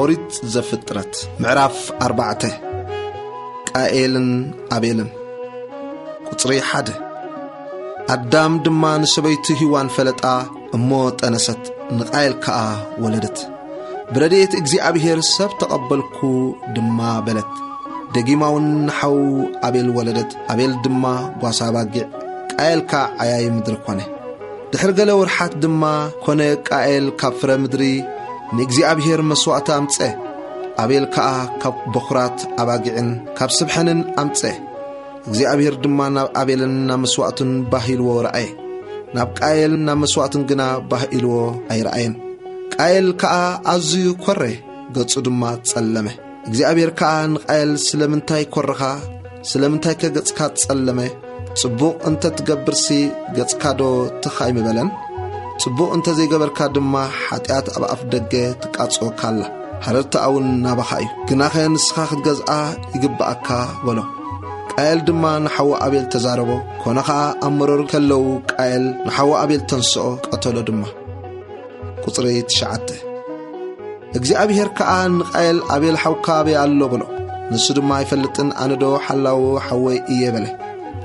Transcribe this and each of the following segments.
أوريت زفترت معرف 4 قائلن أبيلن قطري 1 أدام دمان سبيت هيوان فلتا أموت أنست نقايل كا ولدت برديت እግዚአብሔር ሰብ ተቀበልኩ ድማ በለት ደጊማውን حو أبيل ولدت أبيل ድማ ጓሳባጊዕ ቃየል ካ አያይ ምድር ኮነ ድሕር ገለ ወርሓት ድማ ኮነ ቃየል ካብ ፍረ ምድሪ ንእግዚአብሔር መስዋዕት አምፀ أبيل كا ካብ በኹራት አባጊዕን ካብ ስብሐንን አምፀ እግዚአብሔር ድማ ናብ አቤልና መስዋዕቱን ባሂልዎ ረአየ ናብ ቃየልና መስዋዕቱን ግና ባሂልዎ አይረአየን ቃየል ከአ አዝዩ ኮረ ገጹ ድማ ጸለመ እግዚአብሔር ከአ ንቃየል ስለምንታይ ኮረኻ ስለምንታይ ከገጽካ ጸለመ ጽቡቕ እንተ ትገብርሲ ገጽካዶ ትኻይ መበለን ጽቡቕ እንተ ዘይገበርካ ድማ ኃጢአት ኣብ አፍ ደገ ትቃጽኦካላ ሓረርታ አውን ናባኻዩ ግናኸ ንስኻ ክትገዝአ ይግባአካ በሎ ቃየል ድማ ንሐዋ አቤል ተዛረቦ ኮነኻ አምሮር ከለው ቃየል ንሐዋ አቤል ተንስኦ ቀተሎ ድማ ቁጥሪ 9 እግዚአብሔር ከአ ንቃየል አቤል ሐውካ አቤ አሎ ብሎ ንሱ ድማ ይፈልጥን አንዶ ሐላው ሐወይ እየበለ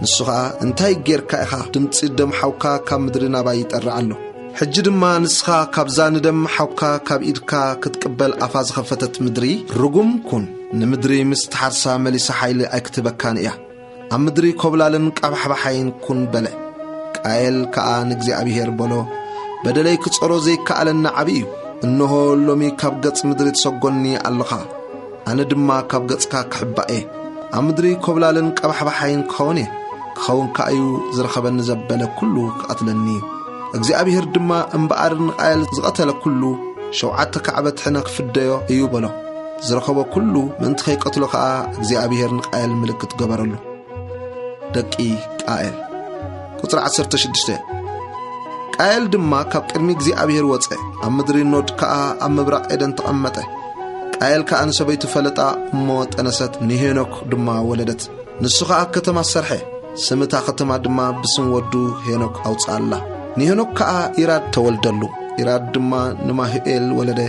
ንሱኻ እንታይ ጌርካ ኢኻ ድምጺ ደም ሐውካ ካብ ምድርና ባይ ይጠራዓሎ ሕጂ ድማ ንስኻ ካብዛ ንደም ሐውካ ካብ ኢድካ ክትቀበል አፋ ዝኸፈተት ምድሪ ርጉም ኩን ንምድሪ ምስትሓርሳ መሊሳ ኃይሊ ኣይክትበካን እያ ኣብ ምድሪ ኮብላልን ቀባሕባሓይን ኩን በለ ቃየል ከአ ንእግዚአብሔር በሎ በደለይ ክጾሮ ዘይከኣለና ዓብዩ እንሆ ሎሚ ካብ ገጽ ምድሪ ተሰጎኒ ኣለኻ ኣነ ድማ ካብ ገጽካ ክሕባኤ ኣብ ምድሪ ኮብላልን ቀባሕባሓይን ክኸውን ክኸውን ከኣዩ ዝረኸበኒ ዘበለ ኩሉ ክኣትለኒ እግዚአብሔር ድማ እምበኣር ንቃየል ዝቐተለ ኩሉ 7 ከዕበት ሕነ ክፍደዮ እዩ በሎ ዝረኸቦ ኩሉ ምንት ከይቀትሎ ከአ እግዚአብሔር ንቃየል ምልክት ገበረሉ ደቂ ቃየል ቁጥሪ 16 ቃየል ድማ ካብ ቅድሚ እግዚአብሔር ወፀ ኣብ ምድሪ ኖድ ከአ ኣብ ምብራቕ ኤደን ተቐመጠ ቃየል ከአ ንሰበይቱ ፈለጣ ሞት ኣነሰት ንሄኖክ ድማ ወለደት ንሱ ከአ ከተማ ሰርሐ ስምታ ከተማ ድማ ብስም ወዱ ሄኖክ ኣውፃላ ንሄኖክ ከአ ኢራድ ተወልደሉ ኢራድ ድማ ንማህኤል ወለደ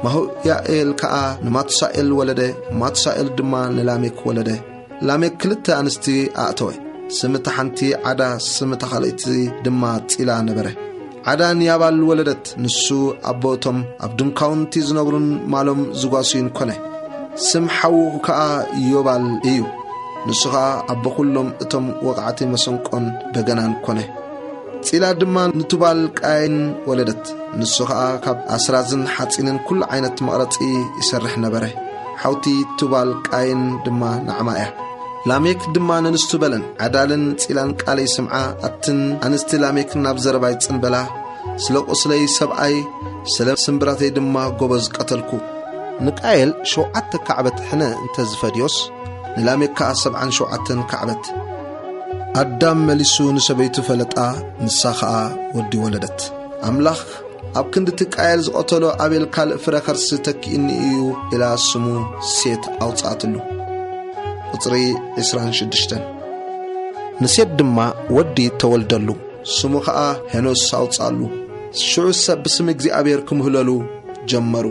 ማህያኤል ከአ ንማትሳኤል ወለደ ማትሳኤል ድማ ንላሜክ ወለደ ላሜክ ክልተ አንስቲ ኣእተወ ስምታ ሓንቲ ዓዳ ስምታ ካልእቲ ድማ ፂላ ነበረ ዓዳን ያባል ወለደት ንሱ አቦቶም ኣብ ድንካውንቲ ዝነብሩን ማሎም ዝጓሱን ኮነ ስም ሓው ከአ ዮባል እዩ ንሱ ከአ አቦ ኩሎም እቶም ወቕዓቲ መሰንቆን በገናን ኮነ ፂላ ድማ ንቱባል ቃይን ወለደት ንሱ ከአ ካብ ኣስራዝን ሓፂንን ኩሉ ዓይነት መቕረፂ ይሰርሕ ነበረ ሓውቲ ቱባል ቃይን ድማ ናዕማያ ላሜክ ድማ ንንስቱ በለን ዓዳልን ፂላን ቃለይ ስምዓ ኣትን ኣንስቲ ላሜክ ናብ ዘረባይ ጽንበላ ስለቆስለይ ሰብኣይ ስለ ስምብራተይ ድማ ጎበዝ ቀተልኩ ንቃየል 7 ከዕበት ሕነ እንተ ዝፈድዮስ ንላሜክ ከአ 77 ከዕበት ኣዳም መሊሱ ንሰበይቱ ፈለጣ ንሳ ከአ ወዲ ወለደት ኣምላኽ ኣብ ክንድቲ ቃየል ዝቀተሎ አቤል ካልእ ፍረ ከርሲ ተኪእኒ እዩ ኢላ ስሙ ሴት ኣውፃትሉ ቁጥሪ 26 ንሴት ድማ ወዲ ተወልደሉ ስሙ ከአ ሄኖስ ኣውፃሉ ሽዑ ሰብ ብስም እግዚአብሔር ክምህለሉ ጀመሩ